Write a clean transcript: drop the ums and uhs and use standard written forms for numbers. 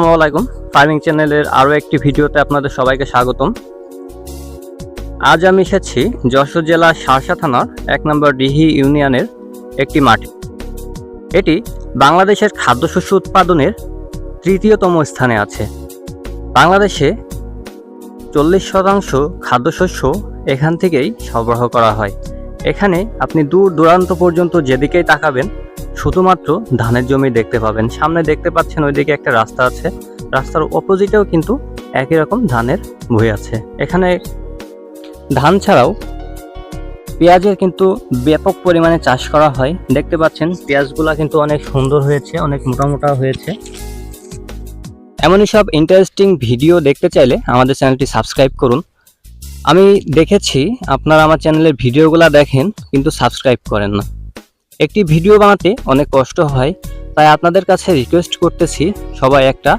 আসসালামু আলাইকুম। ফার্মিং চ্যানেলের আরও একটি ভিডিওতে আপনাদের সবাইকে স্বাগতম। আজ আমি এসেছি যশোর জেলার শার্শা থানার 1 নম্বর ডিহি ইউনিয়নের একটি মাঠে। এটি বাংলাদেশের খাদ্যশস্য উৎপাদনের তৃতীয়তম স্থানে আছে। বাংলাদেশে 40% খাদ্যশস্য এখান থেকেই সরবরাহ করা হয়। এখানে আপনি দূর দূরান্ত পর্যন্ত যেদিকেই তাকাবেন শুধুমাত্র ধানের জমি দেখতে পাবেন। সামনে দেখতে পাচ্ছেন ওইদিকে একটা রাস্তা আছে, রাস্তার অপোজিটেও কিন্তু একই রকম ধানের ভুঁই আছে। এখানে ধান ছাড়াও পেঁয়াজের কিন্তু ব্যাপক পরিমাণে চাষ করা হয়। দেখতে পাচ্ছেন পেঁয়াজগুলা কিন্তু অনেক সুন্দর হয়েছে, অনেক মোটা মোটা হয়েছে। এমনই সব ইন্টারেস্টিং ভিডিও দেখতে চাইলে আমাদের চ্যানেলটি সাবস্ক্রাইব করুন। আমি দেখেছি আপনারা আমার চ্যানেলের ভিডিওগুলো দেখেন কিন্তু সাবস্ক্রাইব করেন না। একটি ভিডিও বানাতে অনেক কষ্ট হয়, তাই আপনাদের কাছে রিকোয়েস্ট করতেছি সবাই একটা